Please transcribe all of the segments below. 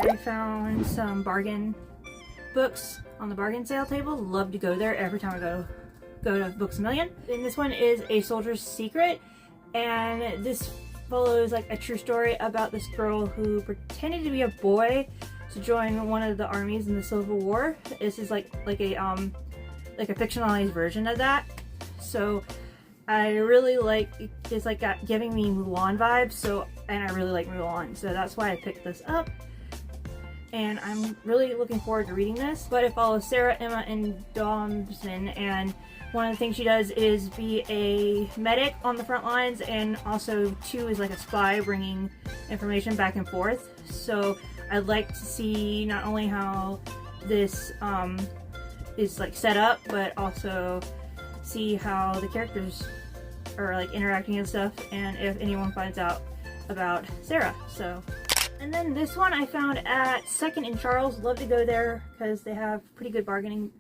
I found some bargain books on the bargain sale table. Love to go there every time I go to Books A Million. And this one is A Soldier's Secret, and this follows like a true story about this girl who pretended to be a boy to join one of the armies in the Civil War. This is like a fictionalized version of that. So I really like it's like giving me Mulan vibes. And I really like Mulan, so that's why I picked this up. And I'm really looking forward to reading this. But it follows Sarah, Emma, and Dobson, and one of the things she does is be a medic on the front lines, and also too is like a spy bringing information back and forth. So I'd like to see not only how this is like set up, but also see how the characters are like interacting and stuff, and if anyone finds out about Sarah. So, and then this one I found at Second in Charles. Love to go there because they have pretty good bargains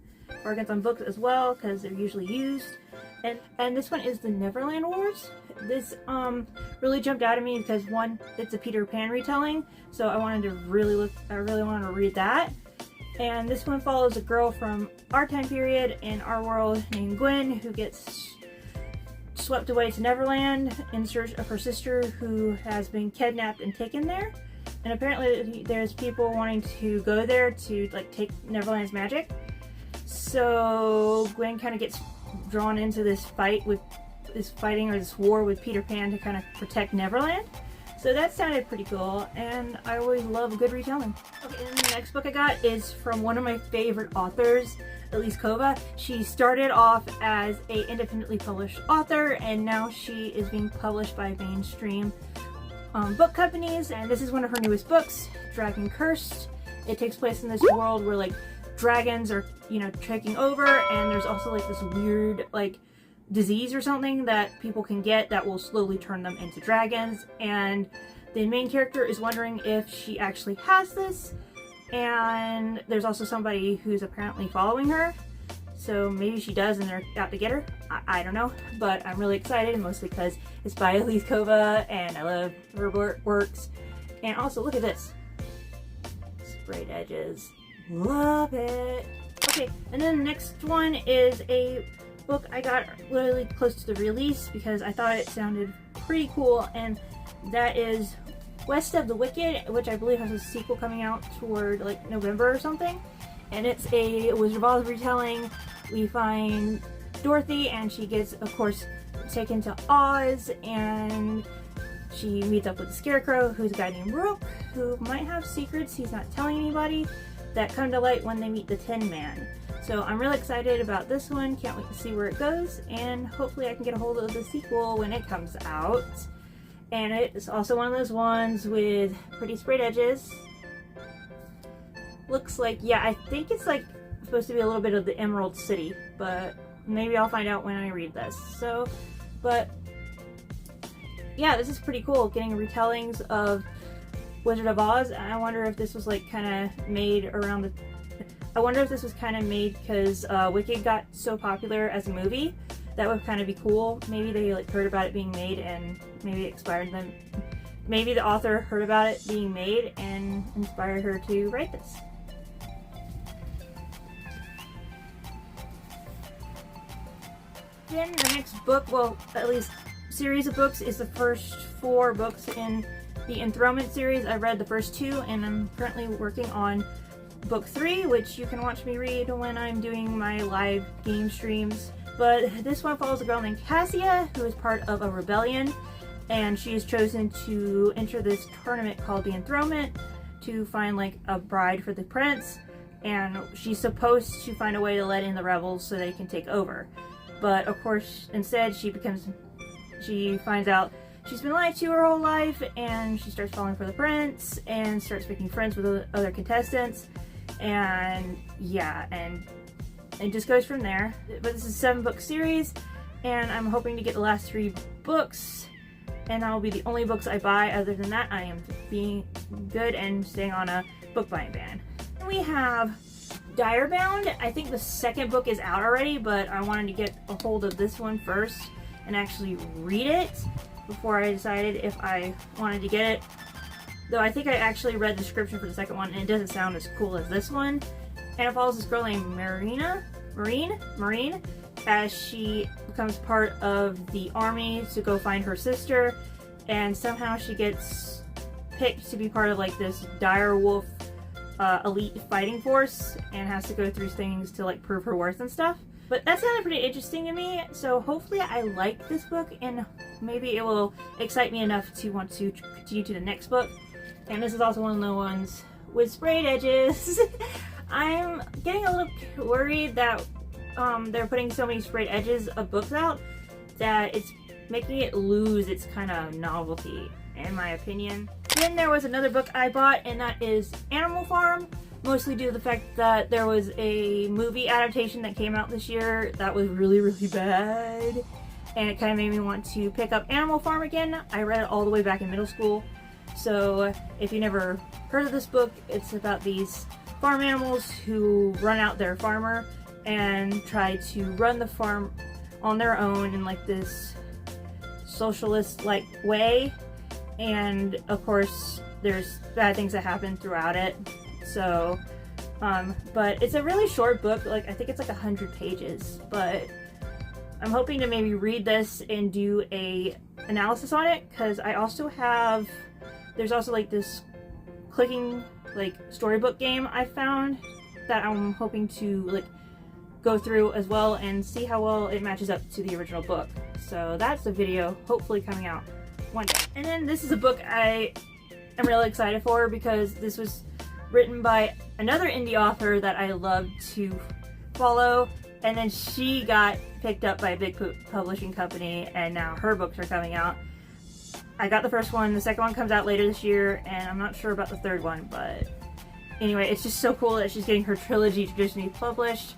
on books as well, because they're usually used. And this one is the Neverland Wars. This really jumped out at me because one, it's a Peter Pan retelling, so I really wanted to read that. And this one follows a girl from our time period in our world named Gwen, who gets swept away to Neverland in search of her sister, who has been kidnapped and taken there. And apparently there's people wanting to go there to like take Neverland's magic. So Gwen kind of gets drawn into this war with Peter Pan to kind of protect Neverland. So that sounded pretty cool, and I always love a good retelling. Okay, and the next book I got is from one of my favorite authors, Elise Kova. She started off as an independently published author, and now she is being published by mainstream book companies, and this is one of her newest books, Dragon Cursed. It takes place in this world where like dragons are, taking over, and there's also like this weird like disease or something that people can get that will slowly turn them into dragons, and the main character is wondering if she actually has this, and there's also somebody who's apparently following her, so maybe she does and they're out to get her. I don't know, but I'm really excited, mostly because it's by Elise Kova and I love her works. And also look at this, sprayed edges, love it. Okay, and then the next one is a book I got literally close to the release because I thought it sounded pretty cool, and that is West of the Wicked, which I believe has a sequel coming out toward like November or something. And it's a Wizard of Oz retelling. We find Dorothy, and she gets, of course, taken to Oz, and she meets up with the Scarecrow, who's a guy named Rook, who might have secrets he's not telling anybody that come to light when they meet the Tin Man. So I'm really excited about this one, can't wait to see where it goes, and hopefully I can get a hold of the sequel when it comes out. And it's also one of those ones with pretty sprayed edges. Looks like, yeah, I think it's like supposed to be a little bit of the Emerald City, but maybe I'll find out when I read this. So, but yeah, this is pretty cool, getting retellings of Wizard of Oz. I wonder if this was like kind of made around the I wonder if this was kind of made because Wicked got so popular as a movie. That would kind of be cool. Maybe they like heard about it being made and maybe it inspired them. Maybe the author heard about it being made and inspired her to write this. Then the next book, well, at least series of books, is the first 4 books in the Enthronement series. I read the first 2, and I'm currently working on book 3, which you can watch me read when I'm doing my live game streams. But this one follows a girl named Cassia, who is part of a rebellion, and she is chosen to enter this tournament called the Enthronement to find like a bride for the prince, and she's supposed to find a way to let in the rebels so they can take over. But of course, instead she finds out she's been lied to her whole life, and she starts falling for the prince and starts making friends with other contestants, and yeah, and it just goes from there. But this is a 7-book series, and I'm hoping to get the last 3 books, and that'll be the only books I buy. Other than that, I am being good and staying on a book buying ban. We have Direbound. I think the 2nd book is out already, but I wanted to get a hold of this one first and actually read it before I decided if I wanted to get it. though I think I actually read the description for the second one and it doesn't sound as cool as this one. And it follows this girl named Marine, as she becomes part of the army to go find her sister, and somehow she gets picked to be part of like this dire wolf elite fighting force and has to go through things to like prove her worth and stuff. But that sounded pretty interesting to me, so hopefully I like this book and maybe it will excite me enough to want to continue to the next book. And this is also one of the ones with sprayed edges. I'm getting a little worried that they're putting so many sprayed edges of books out that it's making it lose its kind of novelty, in my opinion. Then there was another book I bought, and that is Animal Farm, mostly due to the fact that there was a movie adaptation that came out this year that was really, really bad, and it kind of made me want to pick up Animal Farm again. I read it all the way back in middle school, so if you never heard of this book, it's about these farm animals who run out their farmer and try to run the farm on their own in like this socialist-like way, and of course there's bad things that happen throughout it. So but it's a really short book, like I think it's like 100 pages, but I'm hoping to maybe read this and do a analysis on it, because I also have, there's also like this clicking like storybook game I found that I'm hoping to like go through as well and see how well it matches up to the original book. So that's a video hopefully coming out one day. And then this is a book I am really excited for, because this was written by another indie author that I love to follow, and then she got picked up by a big publishing company and now her books are coming out. I got the first one, the second one comes out later this year, and I'm not sure about the third one, but anyway, it's just so cool that she's getting her trilogy traditionally published.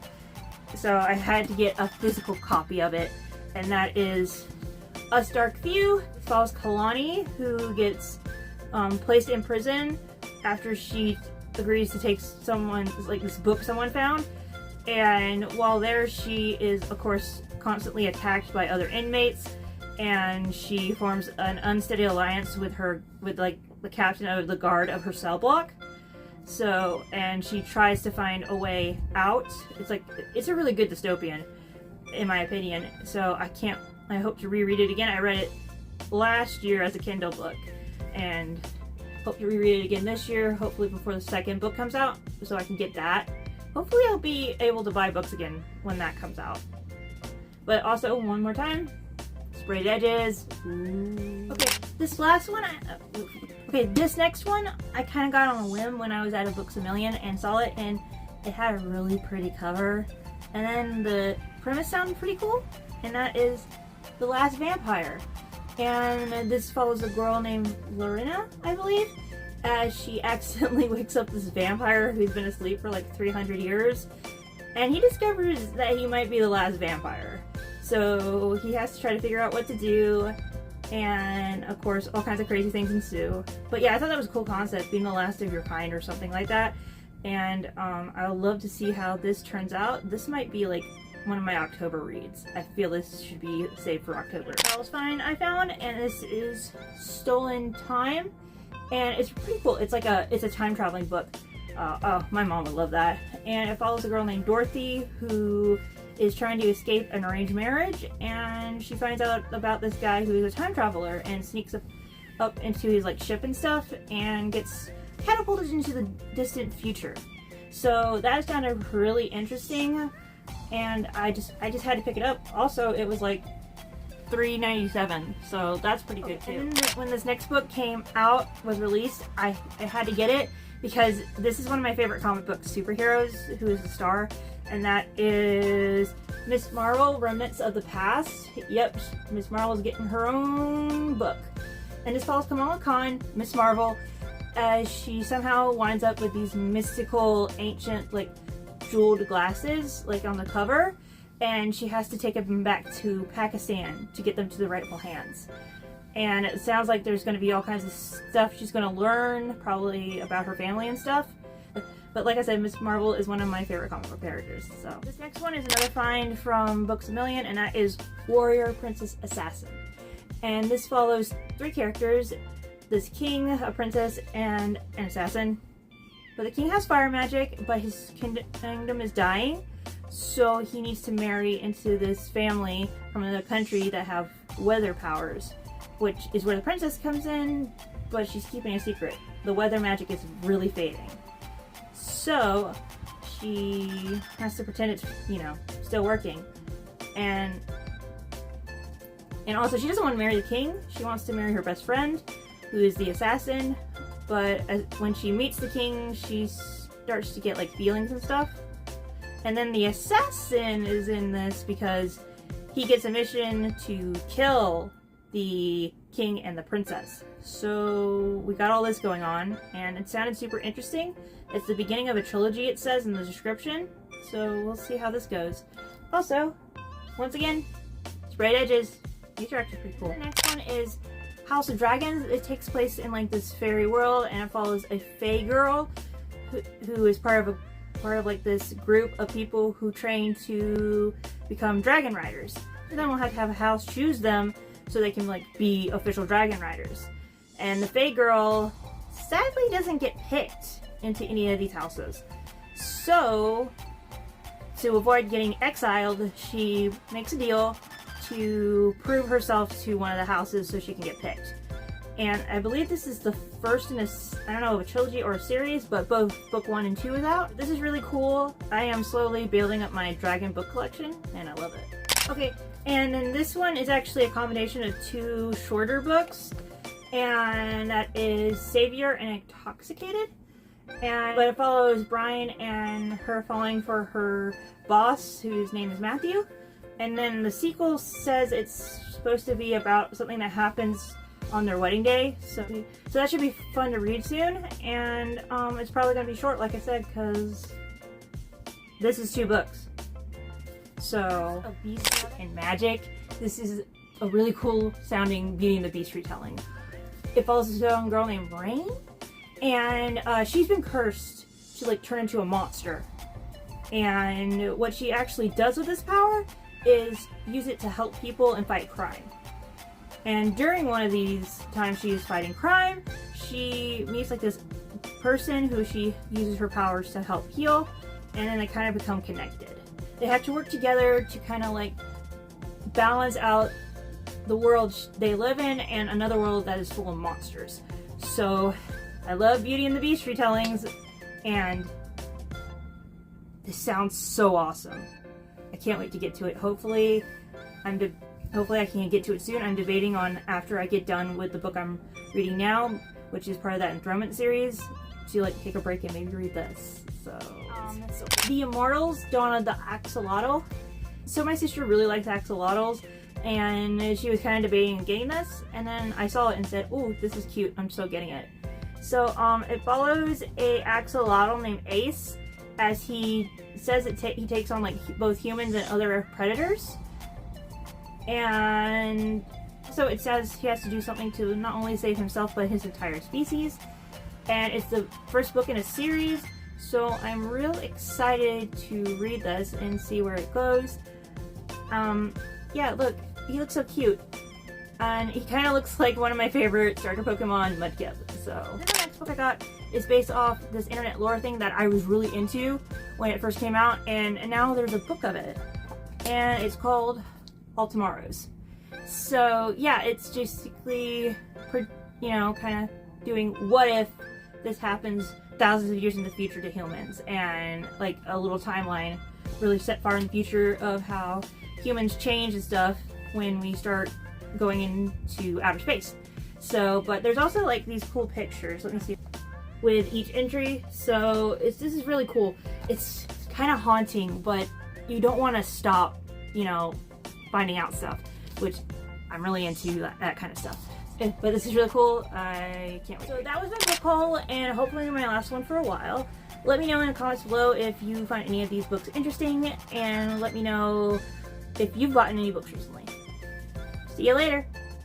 So I had to get a physical copy of it, and that is Us Dark Few. It follows Kalani, who gets placed in prison after she agrees to take like this book someone found, and while there she is of course constantly attacked by other inmates, and she forms an unsteady alliance with like the captain of the guard of her cell block. So, and she tries to find a way out. It's a really good dystopian, in my opinion. So I hope to reread it again. I read it last year as a Kindle book, and hope to reread it again this year, hopefully before the second book comes out, so I can get that. Hopefully I'll be able to buy books again when that comes out. But also, one more time, sprayed edges. Ooh. Okay, this next one I kind of got on a whim when I was at a Books A Million and saw it, and it had a really pretty cover, and then the premise sounded pretty cool, and that is The Last Vampire. And this follows a girl named Lorena, I believe, as she accidentally wakes up this vampire who's been asleep for like 300 years, and he discovers that he might be the last vampire. So he has to try to figure out what to do, and of course all kinds of crazy things ensue. But yeah, I thought that was a cool concept, being the last of your kind or something like that, and I would love to see how this turns out. This might be like one of my October reads. I feel this should be saved for October. Charles Fine I found, and this is Stolen Time, and it's pretty cool. It's a time traveling book. Oh, my mom would love that. And it follows a girl named Dorothy who is trying to escape an arranged marriage, and she finds out about this guy who is a time traveler and sneaks up into his like ship and stuff and gets catapulted into the distant future. So that sounded really interesting, and I just had to pick it up. Also, it was like $3.97, so that's pretty good too. And then when this next book was released, I had to get it because this is one of my favorite comic book superheroes who is the star, and that is Miss Marvel, Remnants of the Past. Yep, Miss Marvel is getting her own book. And this follows Kamala Khan, Miss Marvel, as she somehow winds up with these mystical, ancient, like, jeweled glasses, like on the cover, and she has to take them back to Pakistan to get them to the rightful hands. And it sounds like there's going to be all kinds of stuff she's going to learn, probably about her family and stuff. But like I said, Miss Marvel is one of my favorite comic book characters. So this next one is another find from Books A Million, and that is Warrior Princess Assassin. And this follows three characters. this king, a princess, and an assassin. But the king has fire magic, but his kingdom is dying, so he needs to marry into this family from another country that have weather powers, which is where the princess comes in, but she's keeping a secret. The weather magic is really fading. So she has to pretend it's, you know, still working. And also she doesn't want to marry the king. She wants to marry her best friend, who is the assassin. But when she meets the king, she starts to get like feelings and stuff. And then the assassin is in this because he gets a mission to kill the king and the princess. So we got all this going on, and it sounded super interesting. It's the beginning of a trilogy, it says in the description. So we'll see how this goes. Also, once again, sprayed edges. These are actually pretty cool. The next one is House of Dragons. It takes place in like this fairy world, and it follows a fae girl who is part of like this group of people who train to become dragon riders. And then we'll have to have a house choose them so they can like be official dragon riders. And the fae girl sadly doesn't get picked into any of these houses. So to avoid getting exiled, she makes a deal to prove herself to one of the houses so she can get picked. And I believe this is the first in a, I don't know, a trilogy or a series, but both book 1 and 2 is out. This is really cool. I am slowly building up my dragon book collection, and I love it. Okay, and then this one is actually a combination of 2 shorter books, and that is Savior and Intoxicated. But it follows Brian and her falling for her boss, whose name is Matthew. And then the sequel says it's supposed to be about something that happens on their wedding day. So that should be fun to read soon. And it's probably going to be short, like I said, because this is 2 books. So, a Beast and Magic. This is a really cool sounding Beauty and the Beast retelling. It follows this young girl named Rain. And she's been cursed to like turn into a monster. And what she actually does with this power is use it to help people and fight crime. And during one of these times she's fighting crime, she meets like this person who she uses her powers to help heal, and then they kind of become connected. They have to work together to kind of like balance out the world they live in and another world that is full of monsters. So I love Beauty and the Beast retellings, and this sounds so awesome. I can't wait to get to it. Hopefully I can get to it soon. I'm debating on, after I get done with the book I'm reading now, which is part of that Enthronement series, to like take a break and maybe read this. So, The Immortals, Dawn of the Axolotl. So my sister really likes axolotls, and she was kind of debating getting this, and then I saw it and said, "Oh, this is cute. I'm so getting it." So it follows a axolotl named Ace, as he says he takes on like both humans and other predators. And so it says he has to do something to not only save himself but his entire species. And it's the first book in a series, so I'm real excited to read this and see where it goes. Yeah, look, he looks so cute. And he kind of looks like one of my favorite starter Pokemon, Mudkip. So then the next book I got is based off this internet lore thing that I was really into when it first came out, and now there's a book of it. And it's called All Tomorrows. So yeah, it's basically, you know, kind of doing what if this happens thousands of years in the future to humans, and like a little timeline really set far in the future of how humans change and stuff when we start going into outer space. So, but there's also like these cool pictures, let me see, with each entry. So this is really cool. It's kind of haunting, but you don't want to stop, you know, finding out stuff, which I'm really into that kind of stuff. But this is really cool. I can't wait. So that was my book haul, and hopefully my last one for a while. Let me know in the comments below if you find any of these books interesting, and let me know if you've gotten any books recently. See you later!